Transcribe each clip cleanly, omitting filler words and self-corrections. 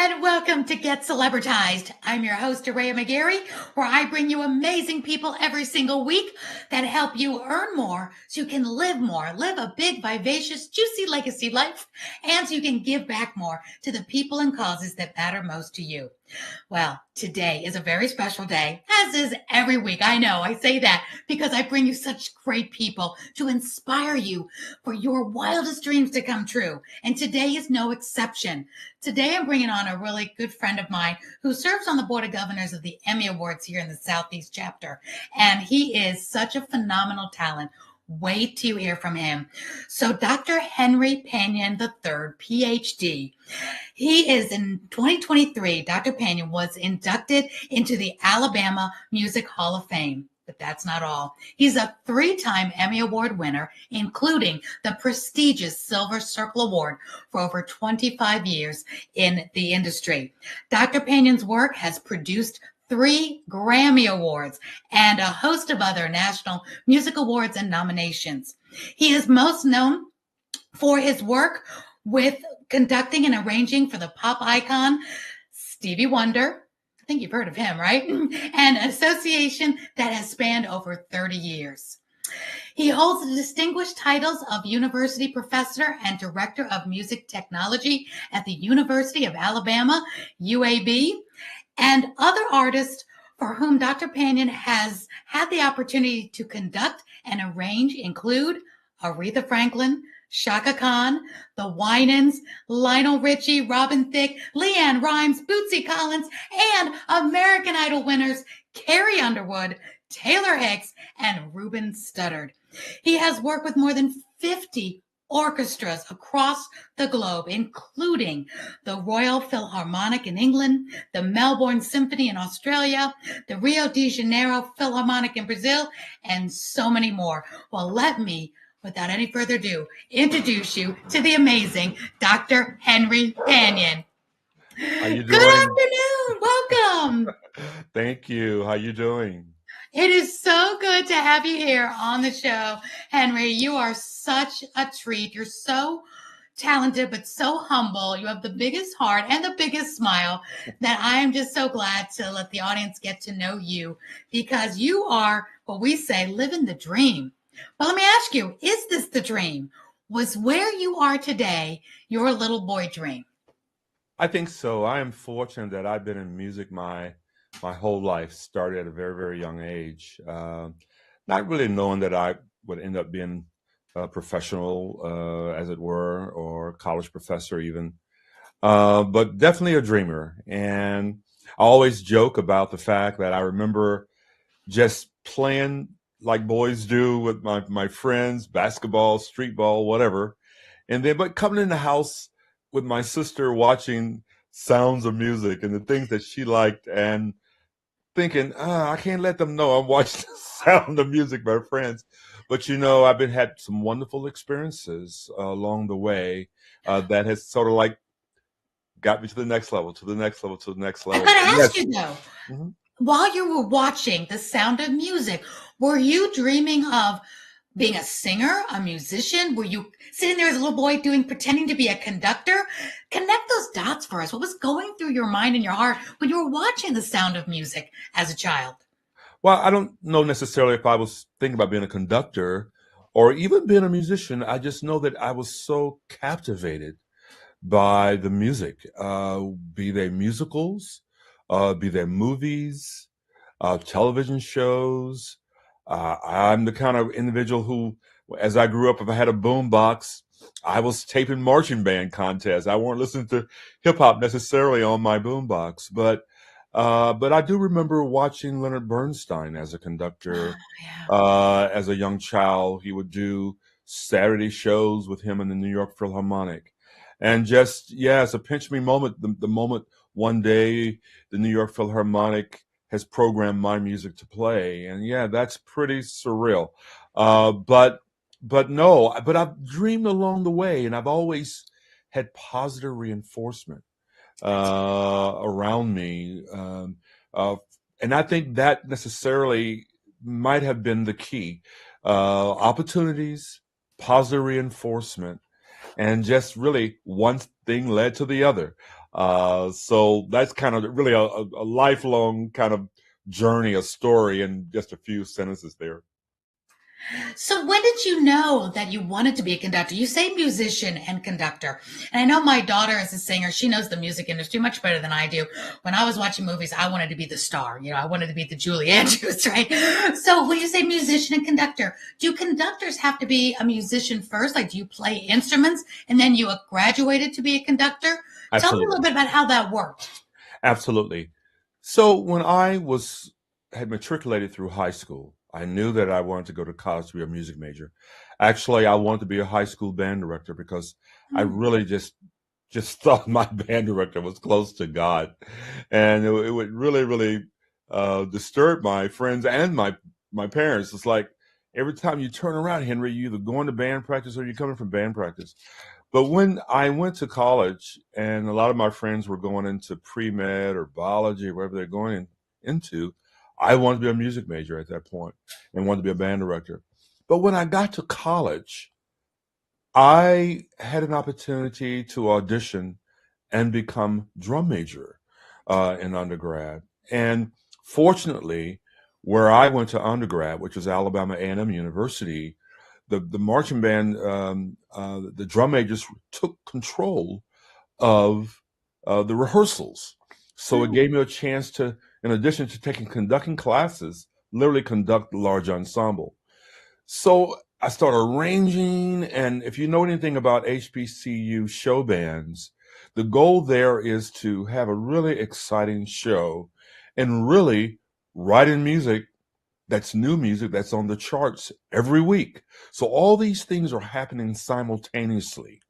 and welcome to Get Celebritized. I'm your host, Aurea McGarry, where I bring you amazing people every single week that help you earn more so you can live more, live a big, vivacious, juicy legacy life, and so you can give back more to the people and causes that matter most to you. Well, today is a very special day, as is every week. I know I say that because I bring you such great people to inspire you for your wildest dreams to come true. And today is no exception. Today I'm bringing on a really good friend of mine who serves on the board of governors of the Emmy Awards here in the Southeast chapter. And he is such a phenomenal talent. Wait till you hear from him. So Dr. Henry Panion III, PhD. He is in 2023, Dr. Panion was inducted into the Alabama Music Hall of Fame. But that's not all. He's a 3-time Emmy Award winner, including the prestigious Silver Circle Award for over 25 years in the industry. Dr. Panion's work has produced 3 Grammy Awards and a host of other national music awards and nominations. He is most known for his work with conducting and arranging for the pop icon Stevie Wonder. I think you've heard of him, right? An association that has spanned over 30 years. He holds the distinguished titles of University Professor and Director of Music Technology at the University of Alabama, UAB, and other artists for whom Dr. Panion has had the opportunity to conduct and arrange include Aretha Franklin, Shaka Khan, the Winans, Lionel Richie, Robin Thicke, LeAnn Rimes, Bootsy Collins, and American Idol winners Carrie Underwood, Taylor Hicks, and Ruben Studdard. He has worked with more than 50 orchestras across the globe, including the Royal Philharmonic in England, the Melbourne Symphony in Australia, the Rio de Janeiro Philharmonic in Brazil, and so many more. Well, let me, without any further ado, introduce you to the amazing Dr. Henry Panion. How you doing? Good afternoon. Welcome. Thank you. How you doing? It is so good to have you here on the show, Henry. You are such a treat. You're so talented, but so humble. You have the biggest heart and the biggest smile that I am just so glad to let the audience get to know you, because you are what we say, living the dream. But let me ask you, is this the dream? Was where you are today your little boy dream? I think so. I am fortunate that I've been in music my whole life, started at a very, very young age. Not really knowing that I would end up being a professional, as it were, or college professor even, but definitely a dreamer. And I always joke about the fact that I remember just playing like boys do with my friends, basketball, street ball, whatever. And then, but coming in the house with my sister watching Sounds of Music and the things that she liked and thinking, I can't let them know I'm watching Sound of Music by friends. But, I've had some wonderful experiences along the way that has sort of like got me to the next level, to the next level, to the next level. I gotta ask you though, while you were watching The Sound of Music, were you dreaming of being a singer, a musician? Were you sitting there as a little boy pretending to be a conductor? Connect those dots for us. What was going through your mind and your heart when you were watching The Sound of Music as a child? Well, I don't know necessarily if I was thinking about being a conductor or even being a musician. I just know that I was so captivated by the music, be they musicals, be they movies, television shows. I'm the kind of individual who, as I grew up, if I had a boom box, I was taping marching band contests. I weren't listening to hip hop necessarily on my boom box, but I do remember watching Leonard Bernstein as a conductor. As a young child, he would do Saturday shows with him in the New York Philharmonic. And just, it's a pinch me moment. The moment one day the New York Philharmonic has programmed my music to play. And that's pretty surreal. But I've dreamed along the way, and I've always had positive reinforcement around me. And I think that necessarily might have been the key. Opportunities, positive reinforcement, and just really one thing led to the other. So that's kind of really a lifelong kind of journey, a story in just a few sentences there. So when did you know that you wanted to be a conductor? You say musician and conductor. And I know my daughter is a singer. She knows the music industry much better than I do. When I was watching movies, I wanted to be the star. I wanted to be the Julie Andrews, right? So when you say musician and conductor, do conductors have to be a musician first? Like, do you play instruments and then you graduated to be a conductor? Tell me a little Absolutely. bit about how that worked. Absolutely. So when had matriculated through high school, I knew that I wanted to go to college to be a music major. Actually, I wanted to be a high school band director because I Hmm. really just thought my band director was close to God, and it would really really disturb my friends and my parents. It's like every time you turn around, Henry, you either going to band practice or you're coming from band practice. But when I went to college and a lot of my friends were going into pre-med or biology or whatever they're into, I wanted to be a music major at that point and wanted to be a band director. But when I got to college, I had an opportunity to audition and become drum major in undergrad. And fortunately, where I went to undergrad, which was Alabama A&M University, the marching band, the drum majors took control of the rehearsals. So it Oh. gave me a chance to, in addition to taking conducting classes, literally conduct the large ensemble. So I started arranging, and if you know anything about HBCU show bands, the goal there is to have a really exciting show and really writing music that's new music that's on the charts every week. So all these things are happening simultaneously.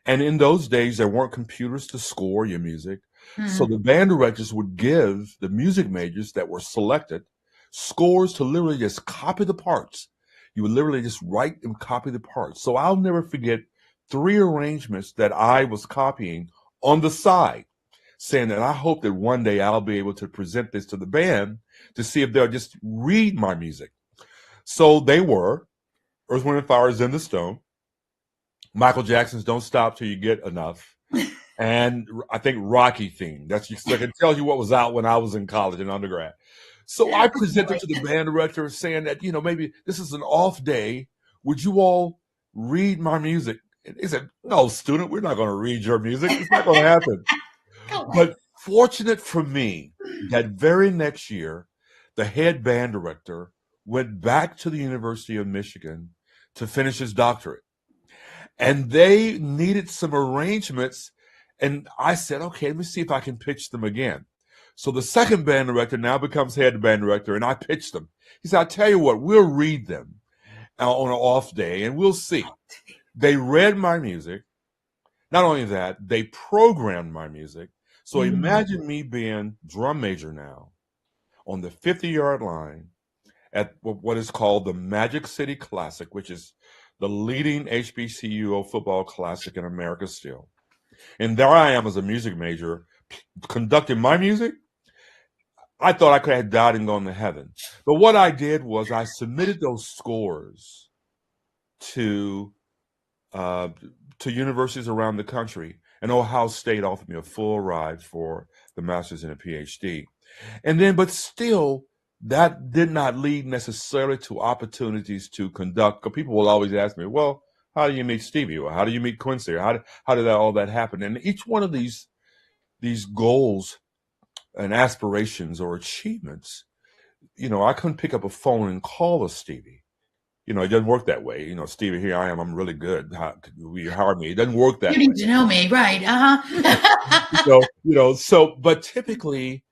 And in those days, there weren't computers to score your music. So Hmm. the band directors would give the music majors that were selected scores to literally just copy the parts. You would literally just write and copy the parts. So I'll never forget three arrangements that I was copying on the side, saying that I hope that one day I'll be able to present this to the band to see if they'll just read my music. So they were Earth, Wind, and Fire is in the Stone, Michael Jackson's Don't Stop Till You Get Enough, and I think Rocky theme. That's just, I can tell you what was out when I was in college and undergrad. So I presented to the band director saying that, maybe this is an off day. Would you all read my music? And he said, no, student, we're not going to read your music. It's not going to happen. Go away. But fortunate for me, that very next year, the head band director went back to the University of Michigan to finish his doctorate. And they needed some arrangements. And I said, okay, let me see if I can pitch them again. So the second band director now becomes head band director, and I pitched them. He said, I'll tell you what, we'll read them on an off day and we'll see. They read my music. Not only that, they programmed my music. So Mm. imagine me being drum major now on the 50-yard line at what is called the Magic City Classic, which is the leading HBCU football classic in America still. And there I am as a music major conducting my music. I thought I could have died and gone to heaven. But what I did was I submitted those scores to uh, to universities around the country, and Ohio State offered me a full ride for the master's and a PhD. And then, but still, that did not lead necessarily to opportunities to conduct. Because people will always ask me, "Well, how do you meet Stevie? Or how do you meet Quincy? Or how did all that happen?" And each one of these goals and aspirations or achievements, I couldn't pick up a phone and call a Stevie. It doesn't work that way. Stevie, here I am. I'm really good. Will you hire me? It doesn't work You that way. need to know me, right? So, but typically,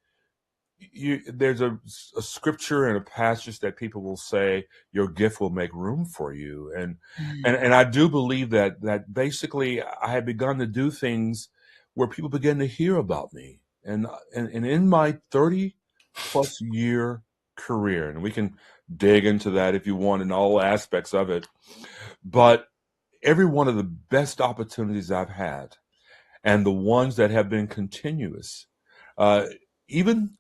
there's a scripture and a passage that people will say, your gift will make room for you. And, Mm. and, and I do believe that basically I had begun to do things where people began to hear about me. And in my 30 plus year career, and we can dig into that if you want in all aspects of it, but every one of the best opportunities I've had and the ones that have been continuous, uh, even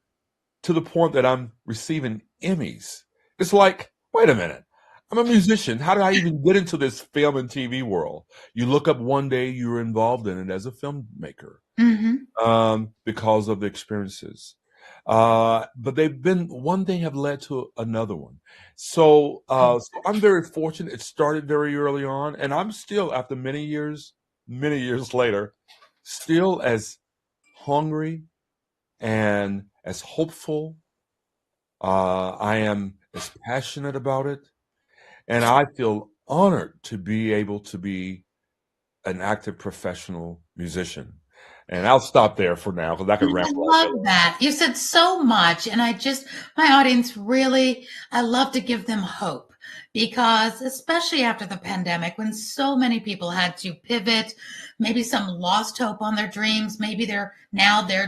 to the point that I'm receiving Emmys. It's like, wait a minute. I'm a musician. How did I even get into this film and TV world? You look up one day, you're involved in it as a filmmaker Hmm. because of the experiences. But they've been one thing have led to another one. So I'm very fortunate. It started very early on, and I'm still, after many years later, still as hungry and as hopeful. I am as passionate about it, and I feel honored to be able to be an active professional musician. And I'll stop there for now because I could I ramble all day love that. You said so much, and my audience really, I love to give them hope because, especially after the pandemic, when so many people had to pivot, maybe some lost hope on their dreams, maybe they're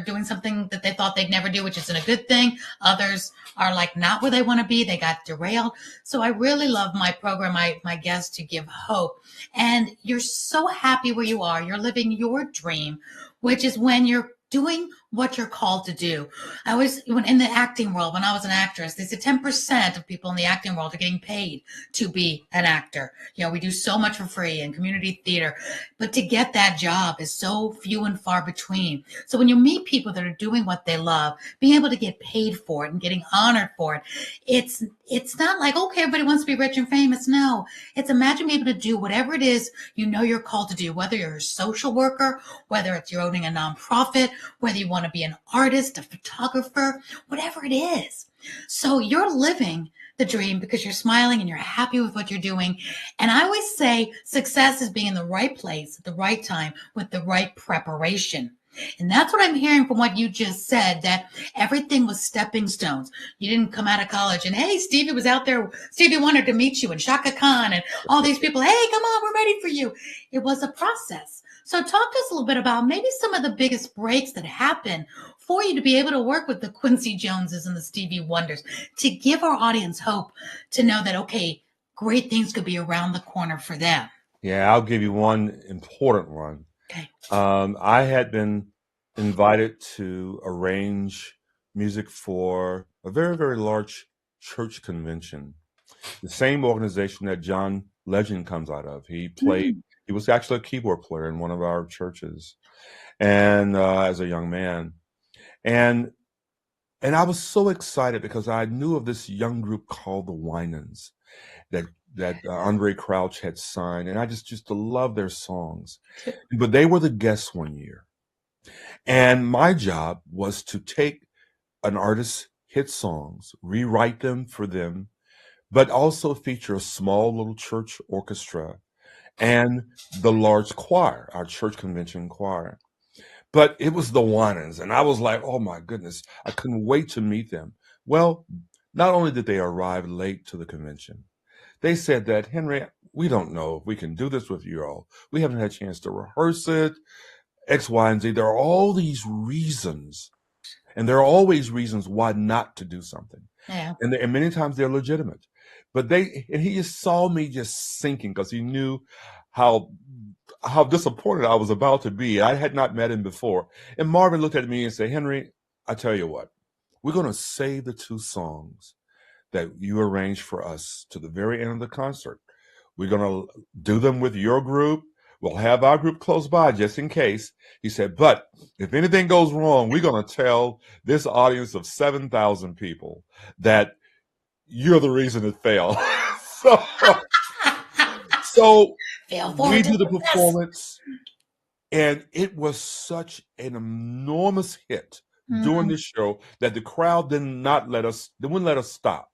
doing something that they thought they'd never do, which isn't a good thing. Others are like not where they want to be, they got derailed. So I really love my program, my guests to give hope. And you're so happy where you are, you're living your dream, which is when you're doing what you're called to do. When in the acting world, when I was an actress, they said 10% of people in the acting world are getting paid to be an actor. We do so much for free in community theater, but to get that job is so few and far between. So when you meet people that are doing what they love, being able to get paid for it and getting honored for it, it's not like, okay, everybody wants to be rich and famous. No, it's imagine being able to do whatever it is you're called to do, whether you're a social worker, whether it's you're owning a nonprofit, whether you want to be an artist, a photographer, whatever it is. So you're living the dream because you're smiling and you're happy with what you're doing. And I always say success is being in the right place at the right time with the right preparation. And that's what I'm hearing from what you just said, that everything was stepping stones. You didn't come out of college and, hey, Stevie was out there. Stevie wanted to meet you and Shaka Khan and all these people. Hey, come on, we're ready for you. It was a process. So talk to us a little bit about maybe some of the biggest breaks that happened for you to be able to work with the Quincy Joneses and the Stevie Wonders, to give our audience hope to know that, okay, great things could be around the corner for them. Yeah, I'll give you one important one. Okay. I had been invited to arrange music for a very, very large church convention. The same organization that John Legend comes out of. He was actually a keyboard player in one of our churches, and as a young man, and I was so excited because I knew of this young group called the Winans that Andre Crouch had signed, and I just to love their songs. But they were the guests one year, and my job was to take an artist's hit songs, rewrite them for them, but also feature a small little church orchestra and the large choir, our church convention choir. But it was the Winans, and I was like, oh my goodness, I couldn't wait to meet them. Well, not only did they arrive late to the convention, they said that, Henry, we don't know if we can do this with you all. We haven't had a chance to rehearse it, X, Y, and Z. There are all these reasons, and there are always reasons why not to do something. Yeah. And many times they're legitimate. But he just saw me just sinking because he knew how disappointed I was about to be. I had not met him before. And Marvin looked at me and said, Henry, I tell you what, we're going to save the two songs that you arranged for us to the very end of the concert. We're going to do them with your group. We'll have our group close by just in case. He said, but if anything goes wrong, we're going to tell this audience of 7,000 people that you're the reason it failed. so so we do the performance, and it was such an enormous hit during the show that the crowd they wouldn't let us stop.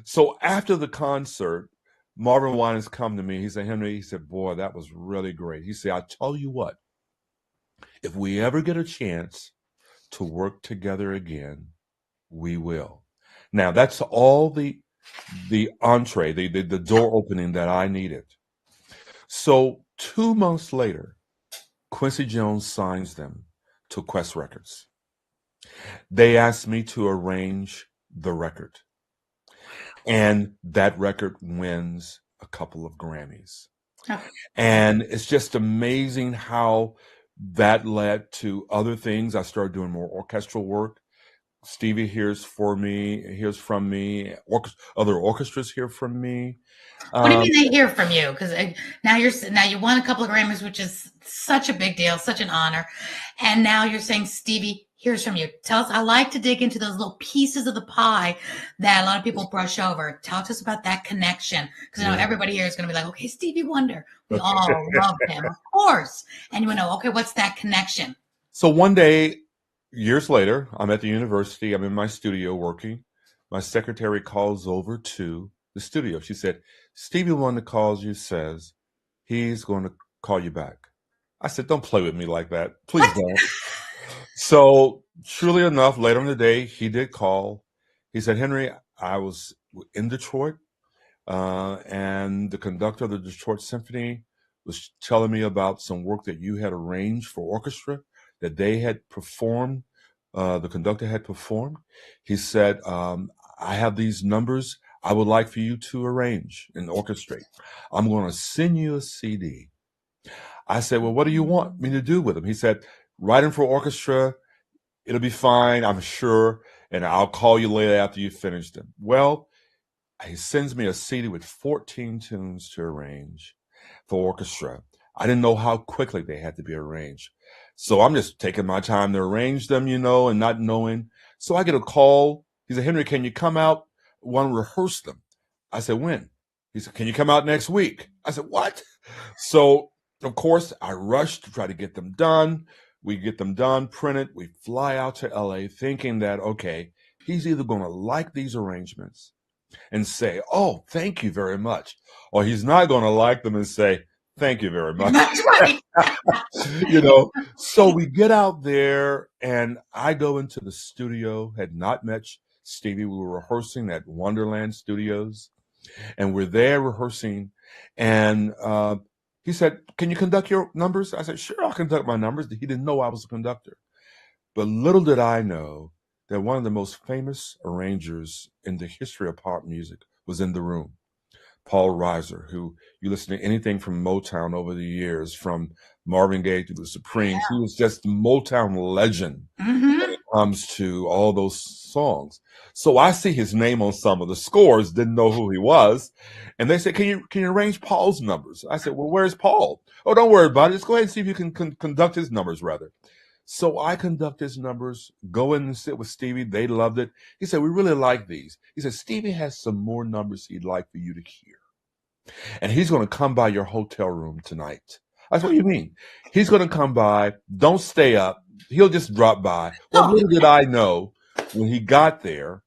So after the concert, Marvin Winans come to me. He said, Henry, he said, boy, that was really great. He said, I tell you what, if we ever get a chance to work together again, we will. Now that's all the entree, the door opening that I needed. So 2 months later, Quincy Jones signs them to Quest Records. They asked me to arrange the record, and that record wins a couple of Grammys. Oh. And it's just amazing how that led to other things. I started doing more orchestral work Stevie hears from me. Other orchestras hear from me. What do you Um, mean they hear from you? Because now you won a couple of Grammys, which is such a big deal, such an honor, and now you're saying Stevie hears from you. Tell us. I like to dig into those little pieces of the pie that a lot of people brush over. Tell us about that connection, because I know yeah. everybody here is going to be like, okay, Stevie Wonder, we all love him, of course, and you want to know, okay, what's that connection? So one day, years later, I'm at the university. I'm in my studio working. My secretary calls over to the studio. She said, Stevie Wonder calls you, says he's going to call you back. I said, don't play with me like that. Please What? don't. So, truly enough, later in the day, he did call. He said, Henry, I was in Detroit, and the conductor of the Detroit Symphony was telling me about some work that you had arranged for orchestra that they had performed. The conductor had performed. He said, I have these numbers I would like for you to arrange and orchestrate. I'm going to send you a CD. I said, well, what do you want me to do with them? He said, write them for orchestra. It'll be fine, I'm sure. And I'll call you later after you finish them. Well, he sends me a CD with 14 tunes to arrange for orchestra. I didn't know how quickly they had to be arranged. So I'm just taking my time to arrange them, and not knowing. So I get a call. He said, Henry, can you come out? I want to rehearse them. I said, when? He said, can you come out next week? I said, what? So, of course, I rushed to try to get them done. We get them done, printed. We fly out to LA thinking that, okay, he's either going to like these arrangements and say, oh, thank you very much, or he's not going to like them and say, thank you very much. That's right. So we get out there and I go into the studio, had not met Stevie. We were rehearsing at Wonderland Studios, and we're there rehearsing. And he said, can you conduct your numbers? I said, sure, I'll conduct my numbers. He didn't know I was a conductor. But little did I know that one of the most famous arrangers in the history of pop music was in the room. Paul Reiser, who you listen to anything from Motown over the years, from Marvin Gaye to the Supremes. He was just the Motown legend when Mm-hmm. it comes to all those songs. So I see his name on some of the scores, didn't know who he was. And they said, can you arrange Paul's numbers? I said, well, where's Paul? Oh, don't worry about it. Just go ahead and see if you can conduct his numbers, rather. So I conduct his numbers, go in and sit with Stevie. They loved it. He said, we really like these. He said, Stevie has some more numbers he'd like for you to hear. And he's going to come by your hotel room tonight. I said, what do you mean? He's going to come by. Don't stay up. He'll just drop by. Well, Oh, little did I know when I got there,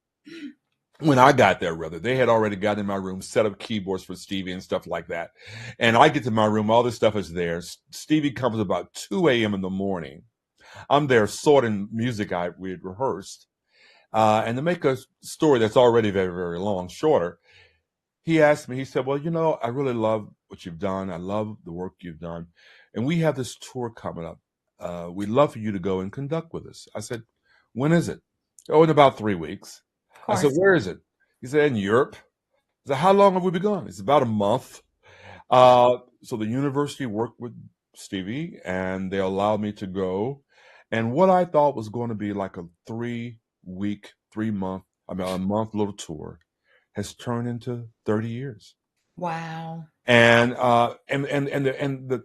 rather, they had already got in my room, set up keyboards for Stevie and stuff like that. And I get to my room, all this stuff is there. Stevie comes about 2 a.m. in the morning. I'm there sorting music we had rehearsed. And to make a story that's already very, very long shorter, he asked me, he said, well, I really love what you've done. I love the work you've done. And we have this tour coming up. We'd love for you to go and conduct with us. I said, when is it? Oh, in about 3 weeks. of I said, course. where is it? He said, in Europe. I said, how long have we been gone? It's about a month. So the university worked with Stevie and they allowed me to go. And what I thought was going to be like a 3-week, a month little tour has turned into 30 years. Wow. And the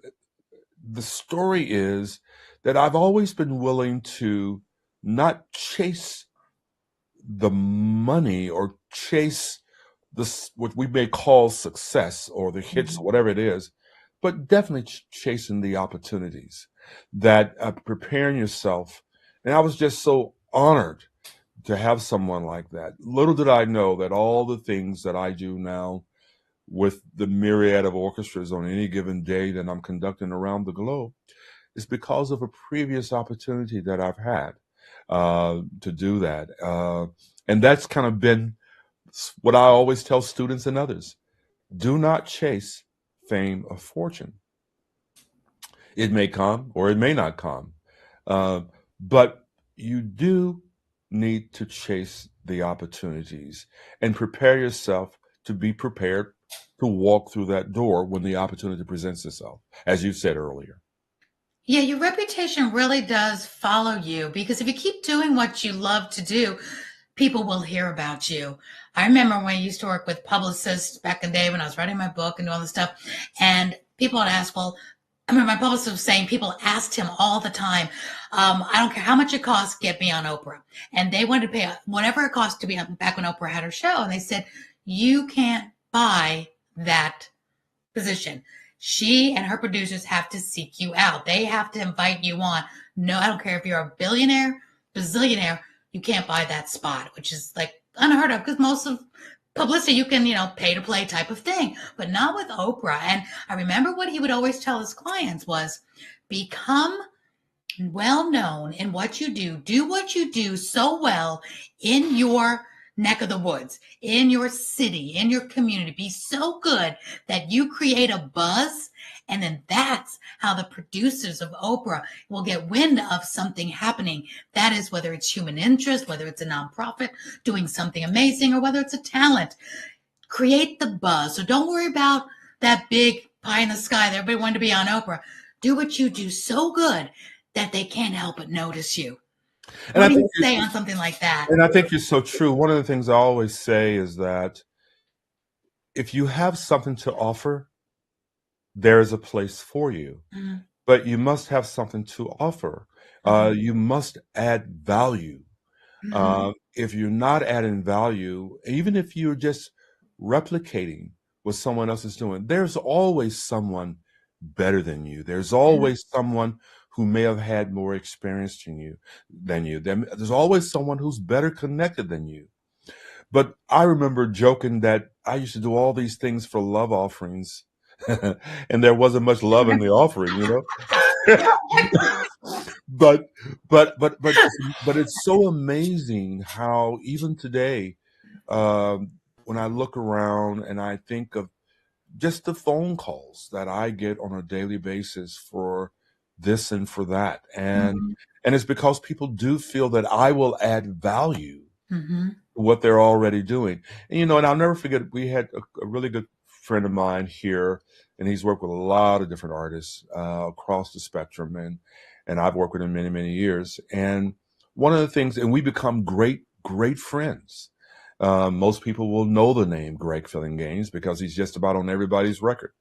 story is that I've always been willing to not chase the money or chase this what we may call success or the hits or whatever it is, but definitely chasing the opportunities that preparing yourself. And I was just so honored to have someone like that. Little did I know that all the things that I do now with the myriad of orchestras on any given day that I'm conducting around the globe is because of a previous opportunity that I've had to do that. And that's kind of been what I always tell students and others. Do not chase fame or fortune. It may come or it may not come. But you do need to chase the opportunities and prepare yourself to be prepared to walk through that door when the opportunity presents itself, as you said earlier. Yeah, your reputation really does follow you, because if you keep doing what you love to do, people will hear about you. I remember when I used to work with publicists back in the day when I was writing my book and all this stuff, and people would ask, well, I remember my publicist was saying people asked him all the time, I don't care how much it costs, get me on Oprah. And they wanted to pay whatever it cost to be on, back when Oprah had her show. And they said, you can't buy that position. She and her producers have to seek you out. They have to invite you on. No, I don't care if you're a billionaire, bazillionaire, you can't buy that spot, which is like unheard of, because most of publicity you can, pay to play type of thing, but not with Oprah. And I remember what he would always tell his clients was, become well known in what you do what you do so well in your neck of the woods, in your city, in your community. Be so good that you create a buzz. And then that's how the producers of Oprah will get wind of something happening. That is, whether it's human interest, whether it's a nonprofit doing something amazing, or whether it's a talent. Create the buzz. So don't worry about that big pie in the sky that everybody wanted to be on Oprah. Do what you do so good that they can't help but notice you. And What I do you think say on something like that? and I think you're so true. One of the things I always say is that if you have something to offer, there is a place for you. Mhm. But you must have something to offer. You must add value. Mhm. If you're not adding value, even if you're just replicating what someone else is doing, there's always someone better than you. There's always someone who may have had more experience than you. There's always someone who's better connected than you. But I remember joking that I used to do all these things for love offerings, and there wasn't much love in the offering, you know. but but it's so amazing how even today, when I look around and I think of just the phone calls that I get on a daily basis for this and for that, Mhm. and it's because people do feel that I will add value Mhm. to what they're already doing. And I'll never forget, we had a really good friend of mine here, and he's worked with a lot of different artists across the spectrum, and I've worked with him many, many years. And one of the things, and we become great, great friends. Most people will know the name Greg Filling Gaines because he's just about on everybody's record.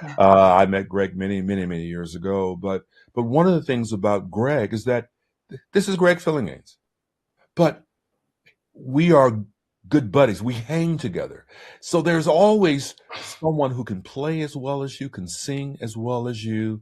Yeah. I met Greg many, many, many years ago, but one of the things about Greg is that this is Greg Filling Gaines, but we are good buddies. We hang together. So there's always someone who can play as well as you, can sing as well as you,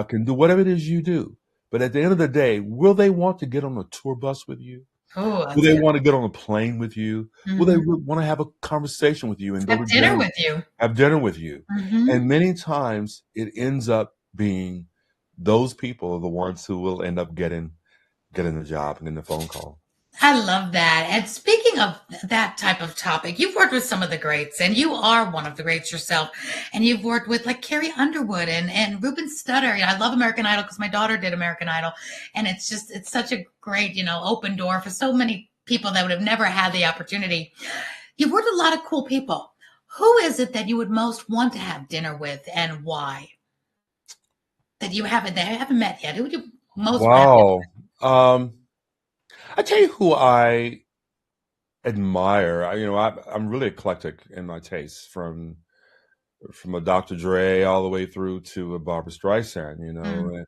can do whatever it is you do. But at the end of the day, will they want to get on a tour bus with you? Oh, Will that's they good. want to get on a plane with you? Will they Mhm. want to have a conversation with you and go Have to dinner dinner, with you. have dinner with you? Mhm. And many times it ends up being those people are the ones who will end up getting the job and getting the phone call. I love that. And speaking of that type of topic, you've worked with some of the greats, and you are one of the greats yourself. And you've worked with like Carrie Underwood and Ruben Studdard. I love American Idol because my daughter did American Idol. And it's such a great, open door for so many people that would have never had the opportunity. You've worked with a lot of cool people. Who is it that you would most want to have dinner with, and why? That you haven't met yet? Who would you most want to have dinner Wow. I tell you who I admire. I'm really eclectic in my tastes, from a Dr. Dre all the way through to a Barbara Streisand. with?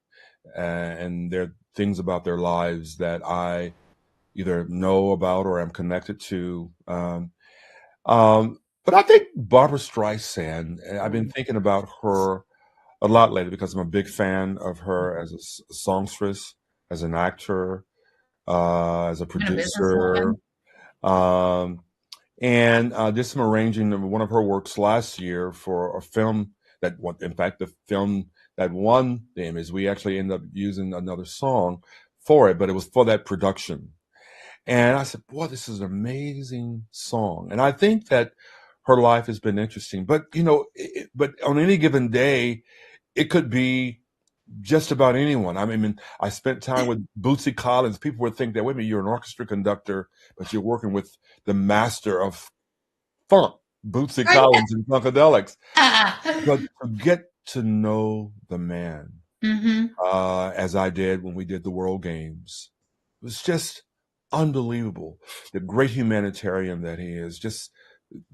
And there are things about their lives that I either know about or am connected to. But I think Barbara Streisand. I've been Mm. thinking about her a lot lately because I'm a big fan of her as a songstress, as an actor, as a And a producer. businesswoman. Um, and did some arranging of one of her works last year for a film in fact, the film that won the Emmys. We actually ended up using another song for it, but it was for that production. And I said, boy, this is an amazing song. And I think that her life has been interesting. But, but on any given day, it could be just about anyone. I mean, I spent time with Bootsy Collins. People would think that, wait a minute, you're an orchestra conductor, but you're working with the master of funk, Bootsy Right. Collins and Funkadelics. Yeah. But to get to know the man Mm-hmm. as I did when we did the World Games. It was just unbelievable. The great humanitarian that he is, just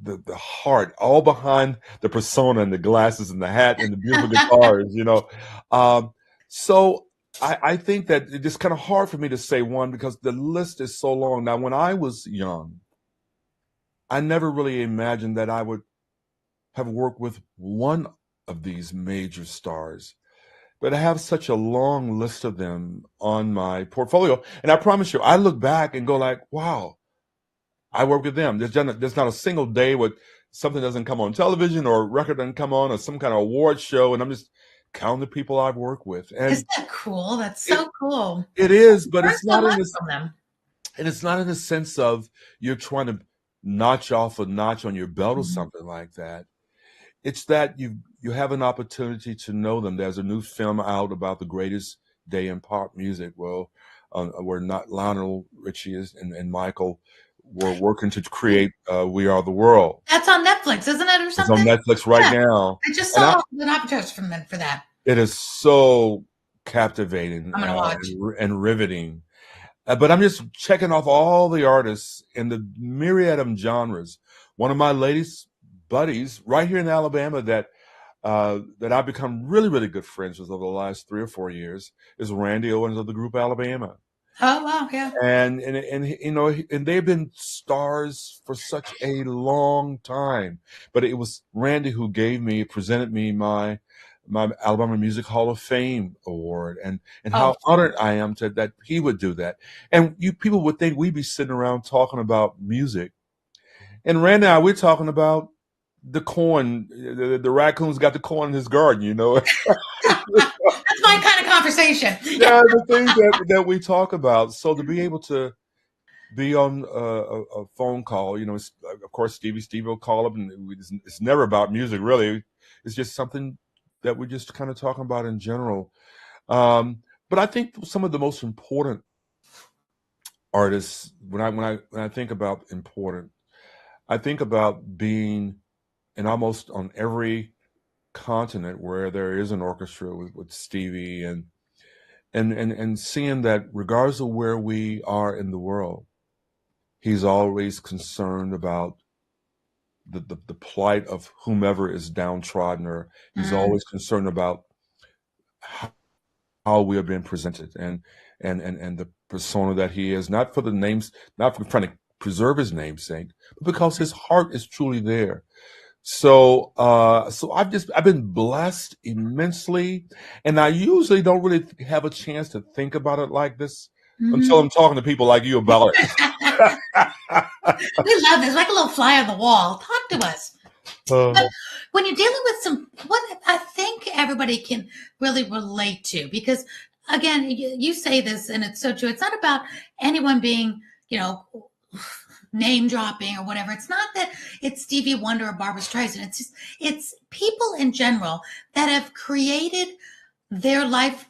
the heart, all behind the persona and the glasses and the hat and the beautiful guitars. Um, so I think that it's just kind of hard for me to say one because the list is so long. Now, when I was young, I never really imagined that I would have worked with one of these major stars. But I have such a long list of them on my portfolio. And I promise you, I look back and go like, wow, I work with them. There's not a single day where something doesn't come on television or a record doesn't come on or some kind of award show. And I'm just counting the people I've worked with. And Isn't that cool? That's it, so cool. it is, but Learn it's so not in much this, from them. and it's not in the sense of you're trying to notch off a notch on your belt or Mhm. something like that. It's that you have an opportunity to know them. There's a new film out about the greatest day in pop music. Well, where not Lionel Richie is and Michael were working to create "We Are the World." That's on Netflix, isn't it, or It's on something? Netflix right Yeah, now, I just and saw an advertisement from them for that. it is so captivating I'm gonna watch. and riveting. But I'm just checking off all the artists in the myriad of genres. One of my latest buddies right here in Alabama that I've become really, really good friends with over the last 3 or 4 years is Randy Owens of the group Alabama. Oh wow, yeah. And they've been stars for such a long time. But it was Randy who presented me my Alabama Music Hall of Fame award, and Oh, how honored I am that he would do that. And you people would think we'd be sitting around talking about music, and Randy and I we're talking about the corn. The raccoon's got the corn in his garden. that's my kind of conversation. Yeah. Yeah, the things that we talk about. So to be able to be on a phone call, of course Stevie will call up, and it's never about music really. It's just something that we're just kind of talking about in general. But I think some of the most important artists, when I think about important, I think about being in almost on every continent where there is an orchestra with Stevie and seeing that regardless of where we are in the world, he's always concerned about the plight of whomever is downtrodden, or he's Mm, always concerned about how we are being presented and the persona that he is, not for the names, not for trying to preserve his namesake, but because his heart is truly there. So I've been blessed immensely, and I usually don't really have a chance to think about it like this until mhm. I'm talking to people like you about it. We love this, like a little fly on the wall. Talk to us. But Uh, when you're dealing with what I think everybody can really relate to, because again, you say this and it's so true. It's not about anyone being, you know, name dropping or whatever. It's not that it's Stevie Wonder or Barbra Streisand. It's people in general that have created their life.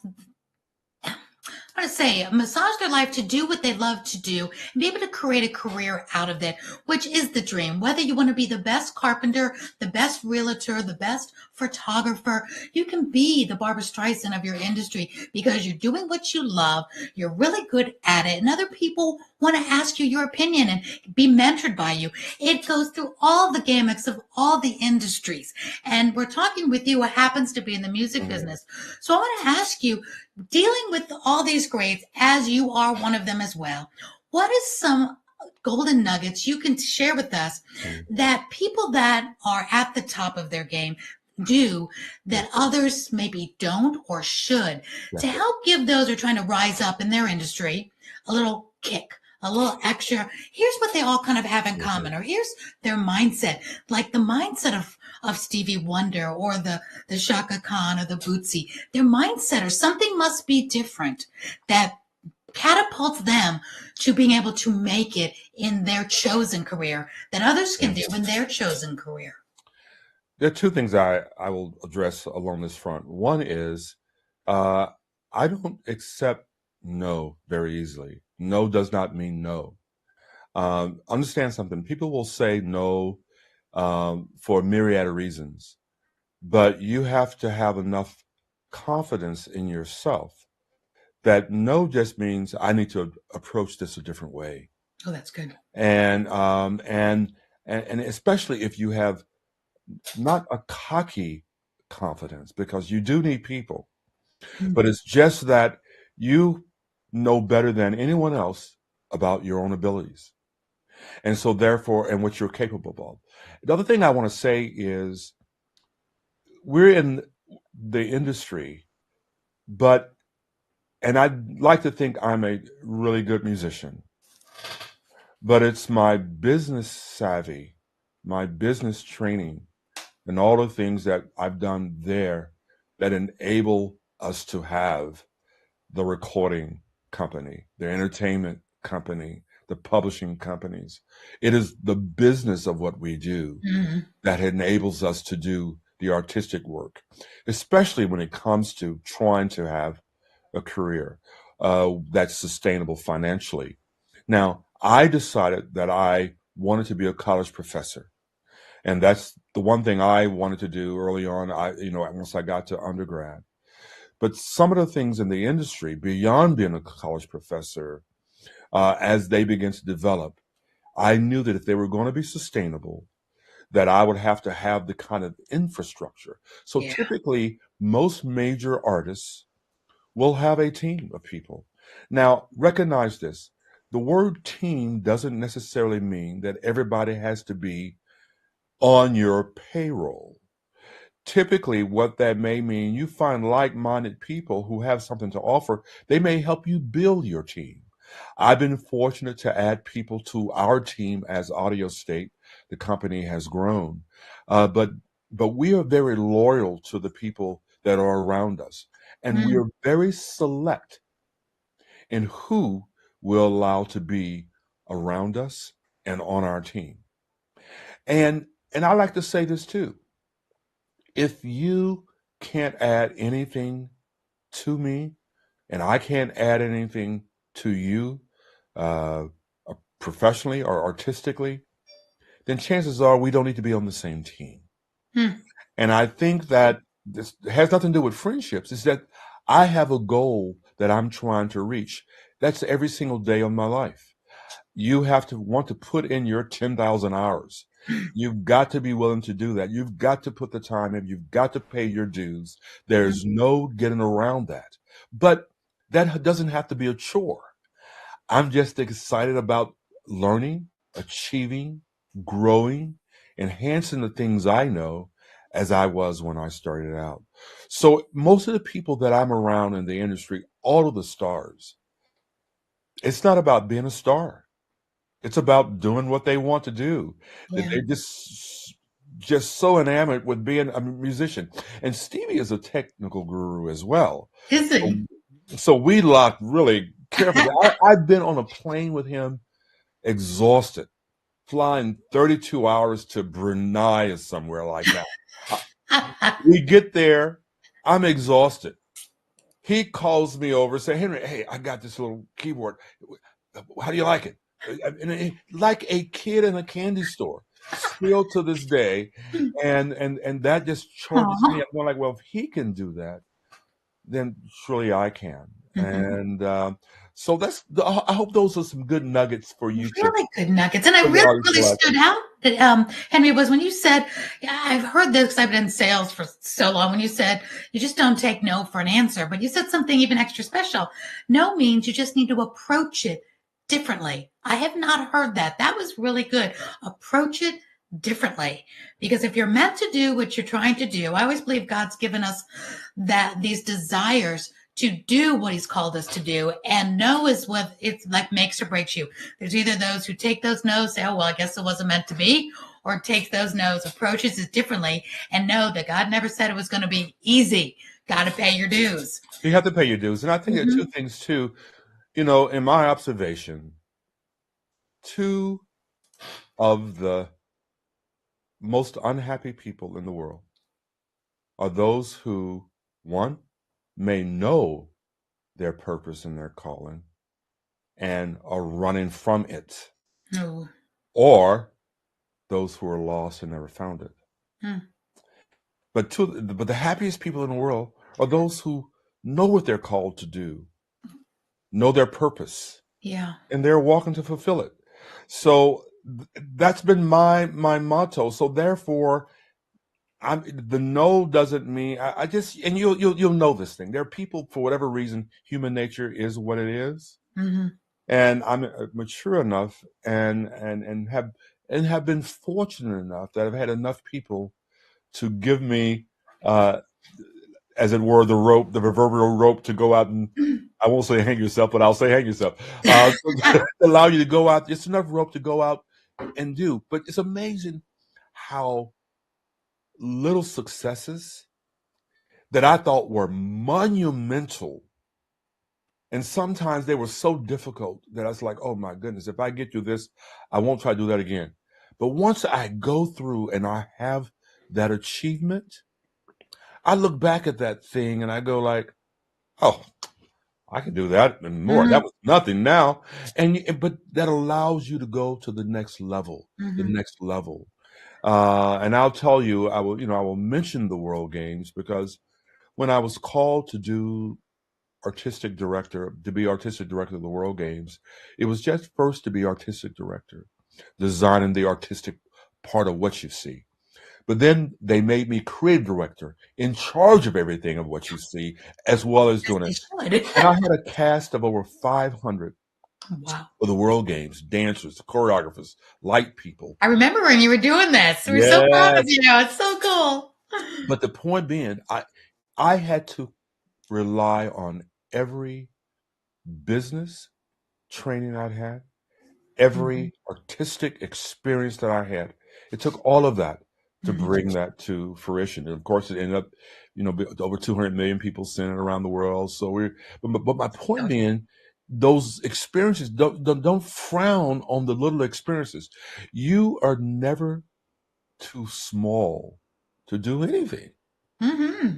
I want to say massage their life to do what they love to do and be able to create a career out of it, which is the dream. Whether you want to be the best carpenter, the best realtor, the best photographer, you can be the Barbra Streisand of your industry because you're doing what you love. You're really good at it. And other people want to ask you your opinion and be mentored by you. It goes through all the gamuts of all the industries. And we're talking with you who happens to be in the music mhm. business. So I want to ask you, dealing with all these greats, as you are one of them as well, what is some golden nuggets you can share with us Mhm. that people that are at the top of their game do that others maybe don't or should, to Definitely. help give those who are trying to rise up in their industry a little kick, a little extra? Here's what they all kind of have in Mhm. common, or here's their mindset, like the mindset of Stevie Wonder or the Shaka Khan or the Bootsy. Their mindset or something must be different that catapults them to being able to make it in their chosen career that others can Yeah. do in their chosen career. There are two things I will address along this front. One is uh, I don't accept no very easily. No does not mean no. Understand something. People will say no for a myriad of reasons, but you have to have enough confidence in yourself that no just means I need to approach this a different way. Oh, that's good. And and especially if you have not a cocky confidence, because you do need people, but it's just that you know better than anyone else about your own abilities. And so therefore, and what you're capable of. The other thing I want to say is we're in the industry, but, and I'd like to think I'm a really good musician, but it's my business savvy, my business training, and all the things that I've done there that enable us to have the recording company, the entertainment company, the publishing companies. It is the business of what we do that enables us to do the artistic work, especially when it comes to trying to have a career that's sustainable financially. Now, I decided that I wanted to be a college professor. And that's the one thing I wanted to do early on. Once I got to undergrad. But some of the things in the industry beyond being a college professor, as they begin to develop, I knew that if they were going to be sustainable, that I would have to have the kind of infrastructure. So Yeah. typically, most major artists will have a team of people. Now, recognize this. The word team doesn't necessarily mean that everybody has to be on your payroll. Typically, what that may mean, you find like-minded people who have something to offer. They may help you build your team. I've been fortunate to add people to our team as Audio State. The company has grown, but we are very loyal to the people that are around us, and we Mm. are very select in who we'll allow to be around us and on our team. And I like to say this too. If you can't add anything to me, and I can't add anything to you, uh, professionally or artistically, then chances are we don't need to be on the same team. Mm. And I think that this has nothing to do with friendships. It's that I have a goal that I'm trying to reach. That's every single day of my life. You have to want to put in your 10,000 hours. You've got to be willing to do that. You've got to put the time in. You've got to pay your dues. There's no getting around that. But that doesn't have to be a chore. I'm just excited about learning, achieving, growing, enhancing the things I know as I was when I started out. So most of the people that I'm around in the industry, all of the stars, it's not about being a star. It's about doing what they want to do. That Yeah. they just so enamored with being a musician. And Stevie is a technical guru as well. Is So, he? so we locked really carefully. I've been on a plane with him, exhausted, flying 32 hours to Brunei or somewhere like that. We get there, I'm exhausted. He calls me over, say, Henry, hey, I got this little keyboard. How do you like it? Like a kid in a candy store, still to this day, and that just charges me Aw. up. I'm like, well, if he can do that, then surely I can. Mhm. And so I hope those are some good nuggets for you to Really good nuggets. And I for the really, artist really collective. stood out that Henry was when you said, yeah, I've heard this because I've been in sales for so long. When you said you just don't take no for an answer, but you said something even extra special. No means you just need to approach it differently. I have not heard that. That was really good. Approach it differently. Because if you're meant to do what you're trying to do, I always believe God's given us that these desires to do what he's called us to do, and no is what it's like makes or breaks you. There's either those who take those no's, say, oh, well, I guess it wasn't meant to be, or takes those no's, approaches it differently, and know that God never said it was going to be easy. Got to pay your dues. You have to pay your dues, and I think there are two things too. In my observation, two of the most unhappy people in the world are those who, one, may know their purpose and their calling and are running from it, No. or those who are lost and never found it. Hmm. But the happiest people in the world are those who know what they're called to do, know their purpose, Yeah. and they're walking to fulfill it. So that's been my motto. So therefore, the no doesn't mean I just, and you'll know this thing. There are people, for whatever reason, human nature is what it is, Mm-hmm. and I'm mature enough and have been fortunate enough that I've had enough people to give me, uh, as it were, the rope, the proverbial rope to go out and, I won't say hang yourself, but I'll say hang yourself. Allow you to go out. It's enough rope to go out and do. But it's amazing how little successes that I thought were monumental, and sometimes they were so difficult that I was like, oh my goodness, if I get through this, I won't try to do that again. But once I go through and I have that achievement, I look back at that thing and I go like, oh, I can do that and more. Mm-hmm. That was nothing now. But that allows you to go to the next level, the Mm-hmm. next level. And I'll tell you, I will mention the World Games because when I was called to be artistic director of the World Games, it was just first to be artistic director, designing the artistic part of what you see. But then they made me creative director, in charge of everything of what you see, as well as doing it. They And should. I had a cast of over 500 Wow. for the World Games, dancers, choreographers, light people. I remember when you were doing this. We're so proud of Yes. you. It's so cool. But the point being, I had to rely on every business training I'd had, Mm-hmm. every artistic experience that I had. It took all of that to Mm-hmm. bring that to fruition. And of course, it ended up, over 200 million people seeing it around the world. So but my point being, those experiences don't frown on the little experiences. You are never too small to do anything. Mm-hmm.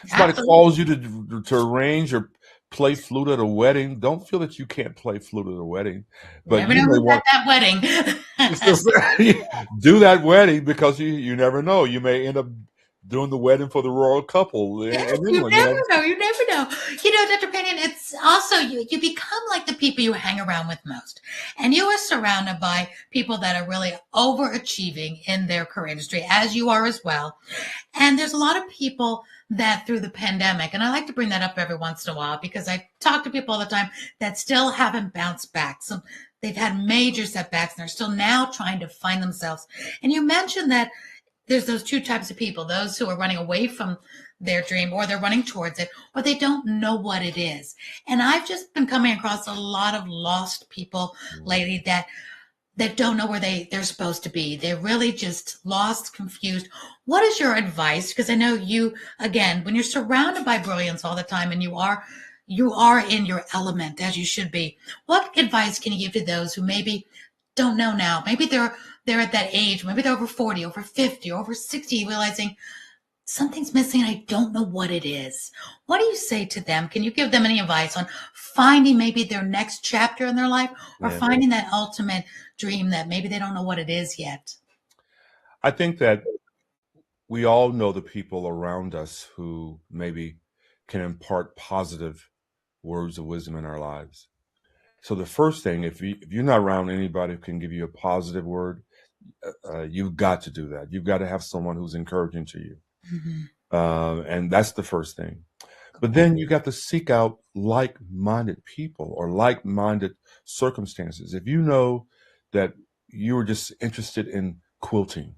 Somebody Absolutely. calls you to arrange or play flute at a wedding. Don't feel that you can't play flute at a wedding, You but never you know may who's at want that wedding. do that wedding because you never know. You may end up doing the wedding for the royal couple in Yes, you England. never know. You never know. Dr. Panion, it's also you become like the people you hang around with most. And you are surrounded by people that are really overachieving in their career industry, as you are as well. And there's a lot of people that through the pandemic, and I like to bring that up every once in a while because I talk to people all the time that still haven't bounced back. So they've had major setbacks and they're still now trying to find themselves. And you mentioned that there's those two types of people, those who are running away from their dream or they're running towards it or they don't know what it is. And I've just been coming across a lot of lost people lately that don't know where they're supposed to be. They're really just lost, confused. What is your advice? Because I know you, again, when you're surrounded by brilliance all the time and you are in your element as you should be. What advice can you give to those who maybe don't know now? Maybe they're at that age, maybe they're over 40, over 50, over 60, realizing something's missing and I don't know what it is. What do you say to them? Can you give them any advice on finding maybe their next chapter in their life or Yeah. finding that ultimate dream that maybe they don't know what it is yet? I think that we all know the people around us who maybe can impart positive words of wisdom in our lives. So the first thing, if you're not around anybody who can give you a positive word, you've got to do that. You've got to have someone who's encouraging to you, and that's the first thing. But then you got to seek out like-minded people or like-minded circumstances. If you know that you were just interested in quilting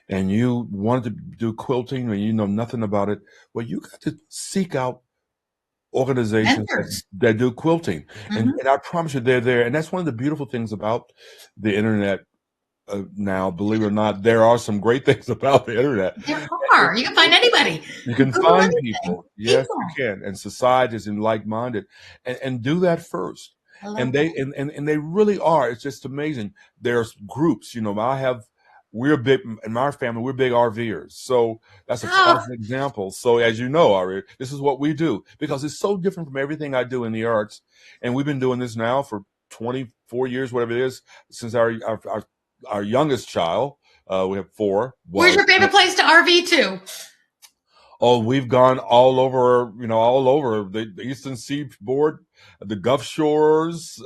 and you wanted to do quilting and you know nothing about it, well, you got to seek out organizations Mentors. that do quilting. And, Mm-hmm. and I promise you, they're there. And that's one of the beautiful things about the internet. Now, believe it or not, there are some great things about the internet. There are. You can find anybody. You can Google find anything. people. Yes, you People. can. And societies and like-minded. And do that first. I love And that. they really are. It's just amazing. There's groups, we're big in my family, we're big RVers. So that's a Oh, classic example. So as you know, Ari, this is what we do because it's so different from everything I do in the arts. And we've been doing this now for 24 years, whatever it is, since our youngest child. We have four. where's Well, your favorite place to RV to? Oh, we've gone all over, all over the Eastern Seaboard, the Gulf Shores,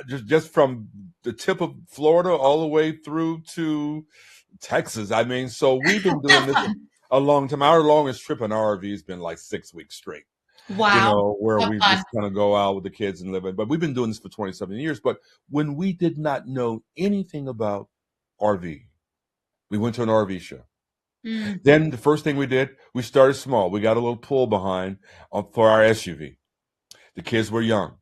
just from the tip of Florida all the way through to Texas. I mean, so we've been doing Have this fun. a long time. Our longest trip in RV has been like 6 weeks straight, Wow. where Have we fun. just kind of go out with the kids and live it. But we've been doing this for 27 years. But when we did not know anything about RV, we went to an RV show. Mm. Then the first thing we did, we started small. We got a little pull behind for our SUV. The kids were young.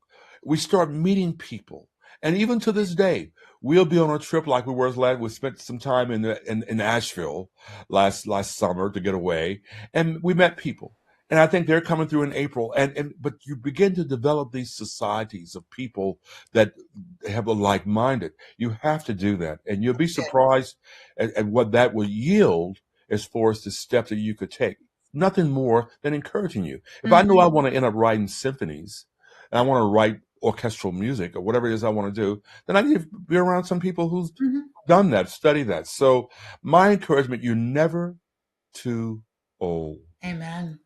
We start meeting people, and even to this day, we'll be on a trip like we were last. We spent some time in Asheville last summer to get away, and we met people. And I think they're coming through in April, but you begin to develop these societies of people that have a like-minded. You have to do that, and you'll be surprised at what that will yield as far as the steps that you could take. Nothing more than encouraging you. If I know I Mhm. want to end up writing symphonies, and I want to write orchestral music or whatever it is I want to do, then I need to be around some people who's Mhm. done that, study that. So my encouragement, you're never too old. Amen.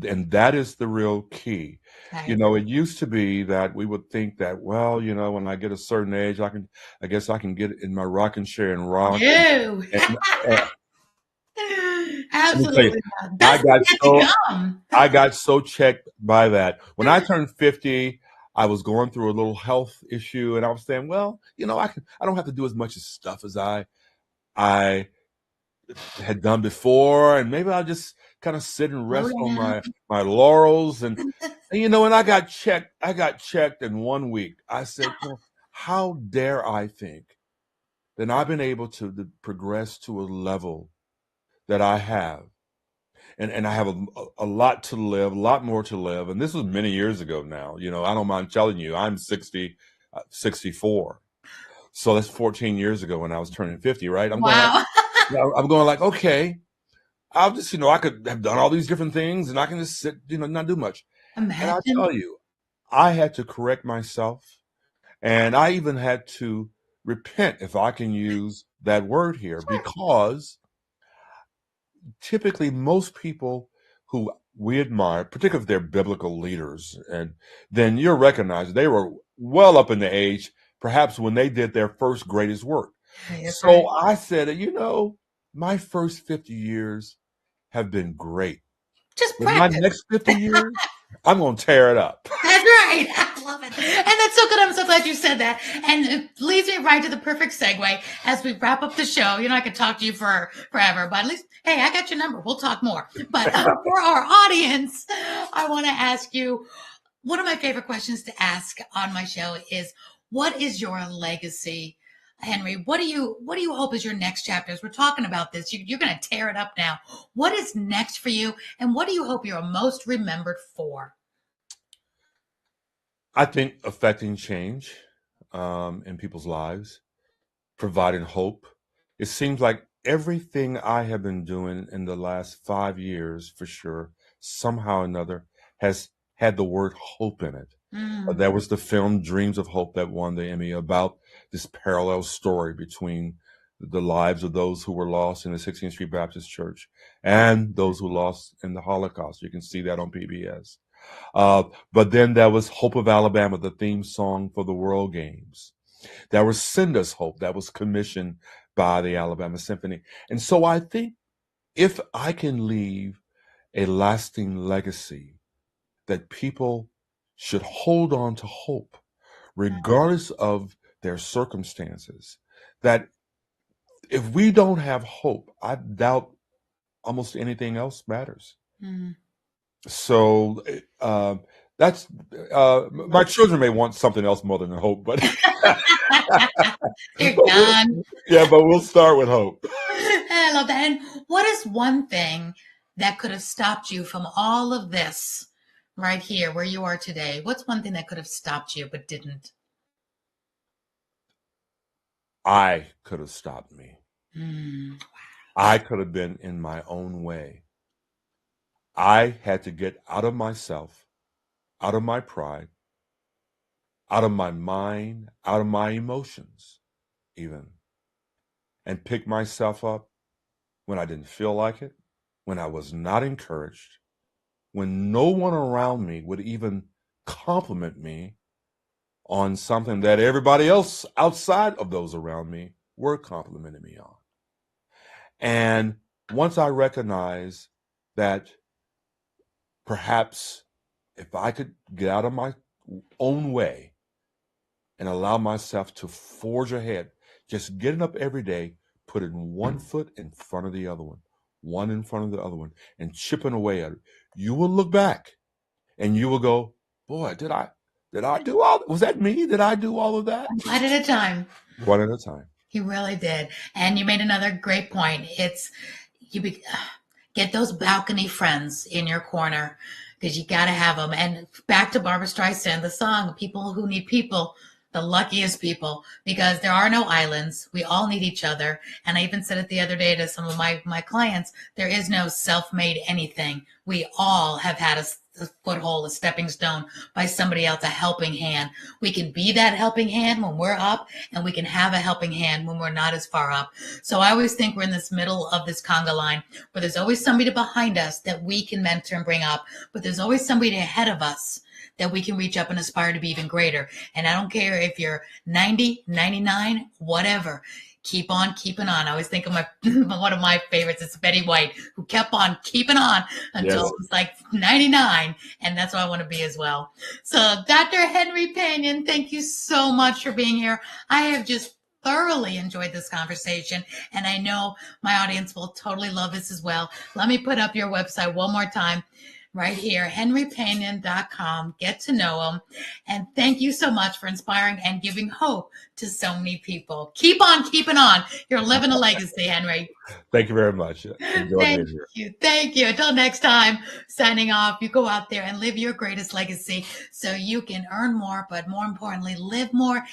And that is the real key. I agree. It used to be that we would think that, well, when I get a certain age, I guess I can get in my rocking chair and rock. No. And, and let me tell you, Absolutely not. I Best is got yet to so come. I got so checked by that. When I turned 50, I was going through a little health issue and I was saying, well, I don't have to do as much stuff as I had done before, and maybe I'll just kind of sit and Oh, rest on yeah. my laurels and I got checked in 1 week. I said, how dare I think that I've been able to progress to a level that I have and I have a lot to live, a lot more to live. And this was many years ago now. I don't mind telling you, I'm 64. So that's 14 years ago when I was turning 50, right? Wow. I'm going like, okay, I'll just, I could have done all these different things and I can just sit, not do much. And I Imagine. tell you, I had to correct myself and I even had to repent, if I can use that word here, Sure. because typically most people who we admire, particularly if they're biblical leaders, and then you'll recognize they were well up in the age, perhaps when they did their first greatest work. That's So right. I said, my first 50 years have been great. Just But my practice. next 50 years, I'm going to tear it up. That's right. I love it. And that's so good. I'm so glad you said that. And it leads me right to the perfect segue as we wrap up the show. I could talk to you for forever, but at least, hey, I got your number. We'll talk more. But for our audience, I want to ask you one of my favorite questions to ask on my show is, what is your legacy? Henry, what do you hope is your next chapter? As we're talking about this, you're going to tear it up now. What is next for you, and what do you hope you're most remembered for? I think affecting change in people's lives, providing hope. It seems like everything I have been doing in the last 5 years, for sure, somehow or another, has had the word hope in it. Mm, There was the film Dreams of Hope that won the Emmy about this parallel story between the lives of those who were lost in the 16th Street Baptist Church and those who lost in the Holocaust. You can see that on PBS. Uh, but then there was Hope of Alabama, the theme song for the World Games. There was Send Us Hope that was commissioned by the Alabama Symphony. And so I think if I can leave a lasting legacy, that people should hold on to hope, regardless of their circumstances, that if we don't have hope, I doubt almost anything else matters. mm. So that's my children may want something else more than hope, but They're but done. we'll start with hope. I love that. And what is one thing that could have stopped you from all of this right here where you are today? What's one thing that could have stopped you but didn't? I could have stopped me. Mm, I could have been in my own way. I had to get out of myself, out of my pride, out of my mind, out of my emotions, even, and pick myself up when I didn't feel like it, when I was not encouraged, when no one around me would even compliment me on something that everybody else outside of those around me were complimenting me on. And once I recognized that perhaps if I could get out of my own way and allow myself to forge ahead, just getting up every day, putting one foot in front of the other one in front of the other one, and chipping away at it, you will look back and you will go, boy, did I do all, was that me? Did I do all of that? One at a time. One at a time. You really did. And you made another great point. It's get those balcony friends in your corner, because you got to have them. And back to Barbra Streisand, the song, people who need people, the luckiest people, because there are no islands. We all need each other. And I even said it the other day to some of my clients, there is no self-made anything. We all have had a foothold, a stepping stone by somebody else, a helping hand. We can be that helping hand when we're up, and we can have a helping hand when we're not as far up. So I always think we're in this middle of this conga line where there's always somebody behind us that we can mentor and bring up, but there's always somebody ahead of us that we can reach up and aspire to be even greater. And I don't care if you're 90, 99, whatever. Keep on keeping on. I always think of one of my favorites. It's Betty White, who kept on keeping on until it was like 99. And that's what I want to be as well. So Dr. Henry Panion, thank you so much for being here. I have just thoroughly enjoyed this conversation, and I know my audience will totally love this as well. Let me put up your website one more time. Right here, henrypanion.com. Get to know him. And thank you so much for inspiring and giving hope to so many people. Keep on keeping on. You're living a legacy, Henry. Thank you very much. Thank you. Thank you. Until next time, signing off. You go out there and live your greatest legacy so you can earn more, but more importantly, live more